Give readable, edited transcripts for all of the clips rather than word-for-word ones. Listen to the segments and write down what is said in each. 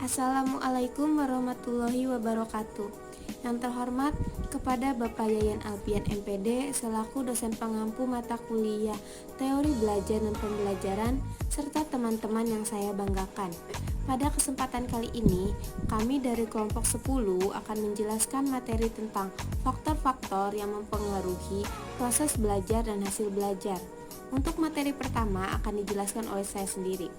Assalamualaikum warahmatullahi wabarakatuh. Yang terhormat kepada Bapak Yayan Alpian MPD selaku dosen pengampu mata kuliah Teori Belajar dan Pembelajaran serta teman-teman yang saya banggakan. Pada kesempatan kali ini, kami dari kelompok 10 akan menjelaskan materi tentang faktor-faktor yang mempengaruhi proses belajar dan hasil belajar. Untuk materi pertama akan dijelaskan oleh saya sendiri.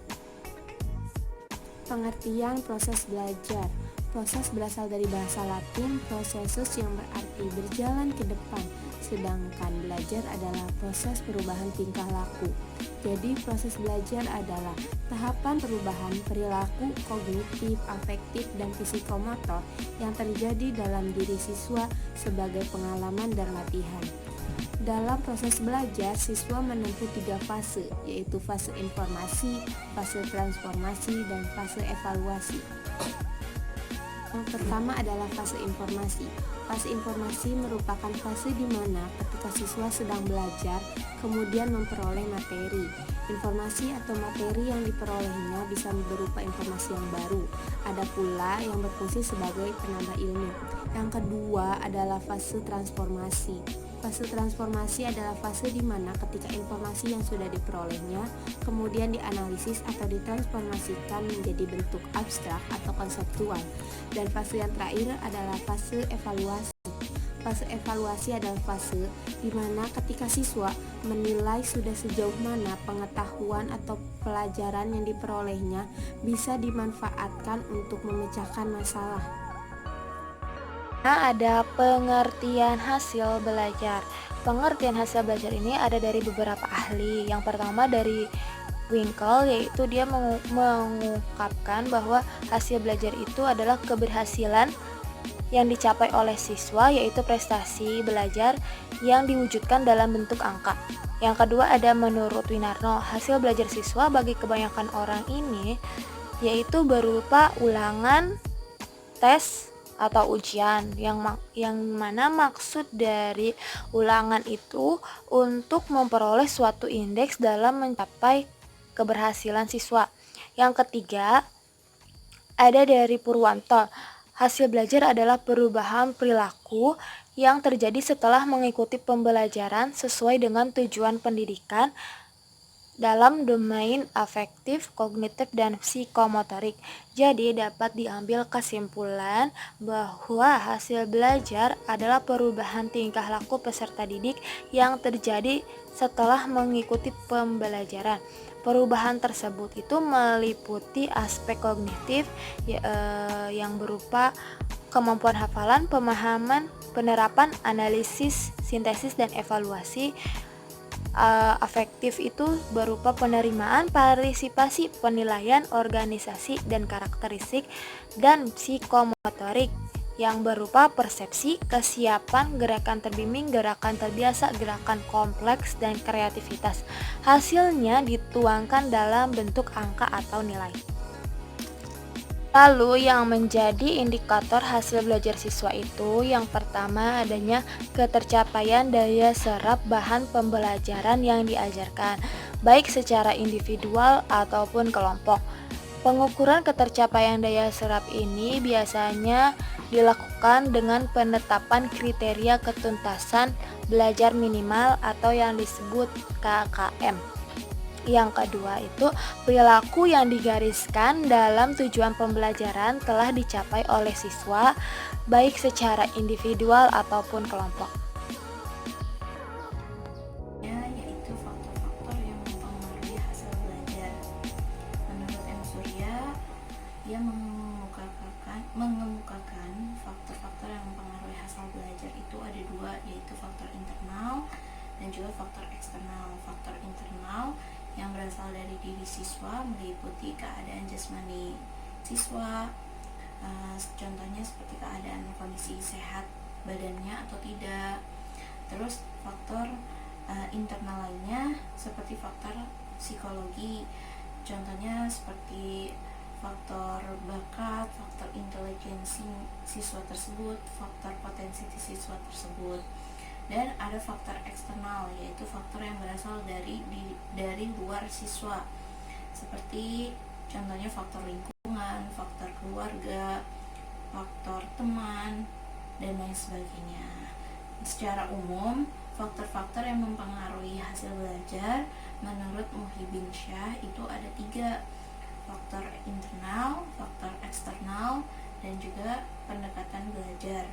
Pengertian proses belajar. Proses berasal dari bahasa Latin processus yang berarti berjalan ke depan, sedangkan belajar adalah proses perubahan tingkah laku. Jadi proses belajar adalah tahapan perubahan perilaku kognitif, afektif, dan psikomotor yang terjadi dalam diri siswa sebagai pengalaman dan latihan. Dalam proses belajar, siswa menempuh 3 fase, yaitu fase informasi, fase transformasi, dan fase evaluasi. Yang pertama adalah fase informasi. Fase informasi merupakan fase di mana ketika siswa sedang belajar, kemudian memperoleh materi. Informasi atau materi yang diperolehnya bisa berupa informasi yang baru. Ada pula yang berfungsi sebagai penambah ilmu. Yang kedua adalah fase transformasi. Fase transformasi adalah fase di mana ketika informasi yang sudah diperolehnya kemudian dianalisis atau ditransformasikan menjadi bentuk abstrak atau konseptual. Dan fase yang terakhir adalah fase evaluasi. Fase evaluasi adalah fase di mana ketika siswa menilai sudah sejauh mana pengetahuan atau pelajaran yang diperolehnya bisa dimanfaatkan untuk memecahkan masalah. Ada pengertian hasil belajar. Pengertian hasil belajar ini ada dari beberapa ahli. Yang pertama dari Winkel, yaitu dia mengungkapkan bahwa hasil belajar itu adalah keberhasilan yang dicapai oleh siswa, yaitu prestasi belajar yang diwujudkan dalam bentuk angka. Yang kedua ada menurut Winarno, hasil belajar siswa bagi kebanyakan orang ini yaitu berupa ulangan, tes, atau ujian yang mana maksud dari ulangan itu untuk memperoleh suatu indeks dalam mencapai keberhasilan siswa. Yang ketiga ada dari Purwanto, hasil belajar adalah perubahan perilaku yang terjadi setelah mengikuti pembelajaran sesuai dengan tujuan pendidikan dalam domain afektif, kognitif, dan psikomotorik. Jadi dapat diambil kesimpulan bahwa hasil belajar adalah perubahan tingkah laku peserta didik yang terjadi setelah mengikuti pembelajaran. Perubahan tersebut itu meliputi aspek kognitif yang berupa kemampuan hafalan, pemahaman, penerapan, analisis, sintesis, dan evaluasi. Afektif itu berupa penerimaan, partisipasi, penilaian, organisasi, dan karakteristik, dan psikomotorik yang berupa persepsi, kesiapan, gerakan terbimbing, gerakan terbiasa, gerakan kompleks, dan kreativitas. Hasilnya dituangkan dalam bentuk angka atau nilai. Lalu yang menjadi indikator hasil belajar siswa itu yang pertama adanya ketercapaian daya serap bahan pembelajaran yang diajarkan, baik secara individual ataupun kelompok. Pengukuran ketercapaian daya serap ini biasanya dilakukan dengan penetapan kriteria ketuntasan belajar minimal atau yang disebut KKM. Yang kedua itu perilaku yang digariskan dalam tujuan pembelajaran telah dicapai oleh siswa baik secara individual ataupun kelompok. Yaitu faktor-faktor yang mempengaruhi hasil belajar. Menurut M. Surya, dia mengemukakan faktor-faktor yang mempengaruhi hasil belajar itu ada 2, yaitu faktor internal dan juga faktor eksternal. Faktor internal yang berasal dari diri siswa meliputi keadaan jasmani siswa, contohnya seperti keadaan kondisi sehat badannya atau tidak. Terus faktor internal lainnya seperti faktor psikologi, contohnya seperti faktor bakat, faktor intelijensi siswa tersebut, faktor potensi siswa tersebut. Dan ada faktor eksternal, yaitu faktor yang berasal dari luar siswa, seperti Contohnya faktor lingkungan, faktor keluarga, faktor teman, dan lain sebagainya. Secara umum, faktor-faktor yang mempengaruhi hasil belajar menurut Muhyiddin Syah itu ada 3: faktor internal, faktor eksternal, dan juga pendekatan belajar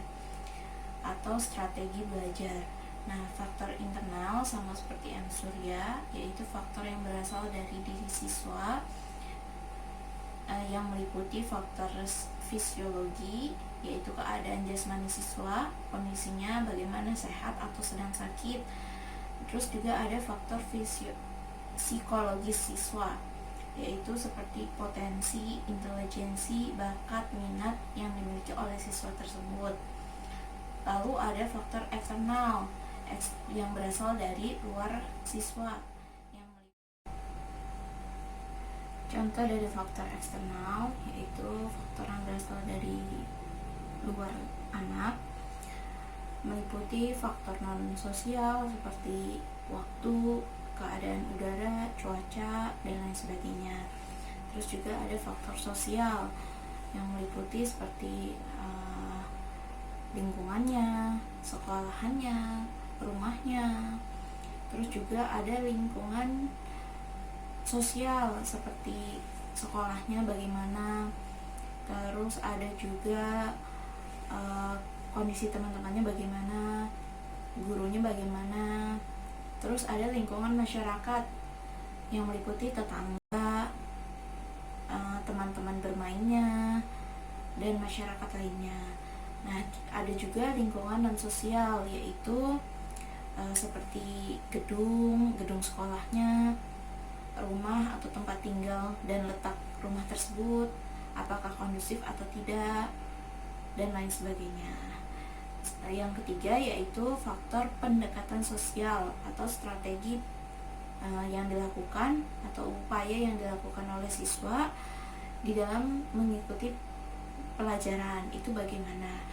atau strategi belajar. Nah, faktor internal sama seperti M. Surya, yaitu faktor yang berasal dari diri siswa, yang meliputi faktor fisiologi, yaitu keadaan jasmani siswa, kondisinya bagaimana, sehat atau sedang sakit. Terus juga ada faktor psikologis siswa, yaitu seperti potensi, intelijensi, bakat, minat yang dimiliki oleh siswa tersebut. Lalu ada faktor eksternal yang berasal dari luar siswa. Contoh dari faktor eksternal yaitu faktor yang berasal dari luar anak, meliputi faktor non sosial seperti waktu, keadaan udara, cuaca, dan lain sebagainya. Terus juga ada faktor sosial yang meliputi seperti lingkungannya, sekolahannya, rumahnya. Terus juga ada lingkungan sosial seperti sekolahnya bagaimana, terus ada juga kondisi teman-temannya bagaimana, gurunya bagaimana. Terus ada lingkungan masyarakat yang meliputi tetangga, teman-teman bermainnya, dan masyarakat lainnya. Nah, ada juga lingkungan non sosial, yaitu seperti gedung sekolahnya, rumah atau tempat tinggal, dan letak rumah tersebut apakah kondusif atau tidak, dan lain sebagainya. Yang ketiga yaitu faktor pendekatan sosial atau strategi yang dilakukan atau upaya yang dilakukan oleh siswa di dalam mengikuti pelajaran. Itu bagaimana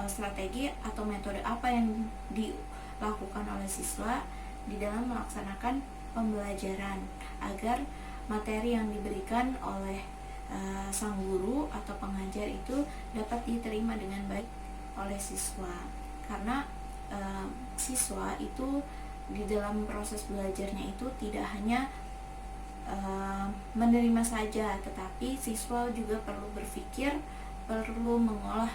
strategi atau metode apa yang dilakukan oleh siswa di dalam melaksanakan pembelajaran agar materi yang diberikan oleh sang guru atau pengajar itu dapat diterima dengan baik oleh siswa. Karena siswa itu di dalam proses belajarnya itu tidak hanya menerima saja, tetapi siswa juga perlu berpikir, perlu mengolah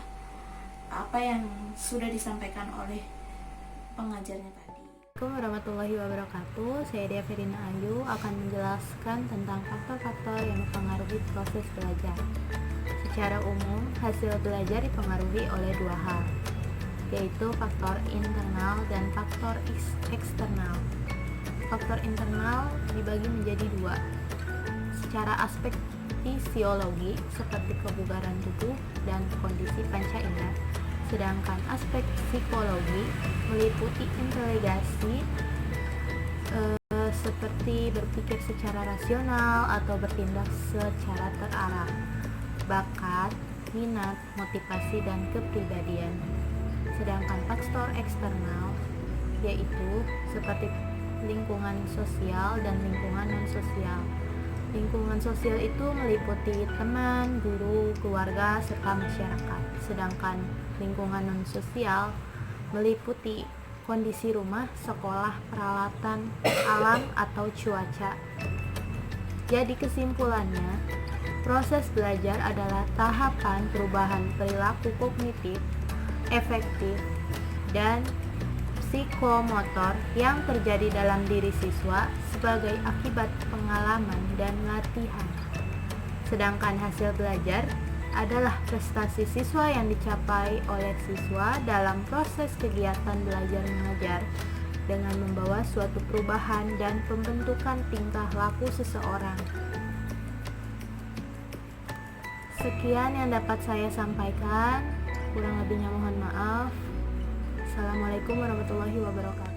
apa yang sudah disampaikan oleh pengajarnya tadi. Assalamualaikum warahmatullahi wabarakatuh. Saya Dea Ferina Ayu akan menjelaskan tentang faktor-faktor yang mempengaruhi proses belajar. Secara umum, hasil belajar dipengaruhi oleh 2 hal, yaitu faktor internal dan faktor eksternal. Faktor internal dibagi menjadi 2, secara aspek fisiologi seperti kebugaran tubuh dan kondisi panca indera. Sedangkan aspek psikologi meliputi inteligensi seperti berpikir secara rasional atau bertindak secara terarah, bakat, minat, motivasi, dan kepribadian. Sedangkan faktor eksternal yaitu seperti lingkungan sosial dan lingkungan non-sosial. Lingkungan sosial itu meliputi teman, guru, keluarga, serta masyarakat. Sedangkan lingkungan non-sosial meliputi kondisi rumah, sekolah, peralatan, alam, atau cuaca. Jadi kesimpulannya, proses belajar adalah tahapan perubahan perilaku kognitif, efektif, dan psikomotor yang terjadi dalam diri siswa sebagai akibat pengalaman dan latihan. Sedangkan hasil belajar adalah prestasi siswa yang dicapai oleh siswa dalam proses kegiatan belajar mengajar dengan membawa suatu perubahan dan pembentukan tingkah laku seseorang. Sekian yang dapat saya sampaikan, kurang lebihnya mohon maaf. Assalamualaikum warahmatullahi wabarakatuh.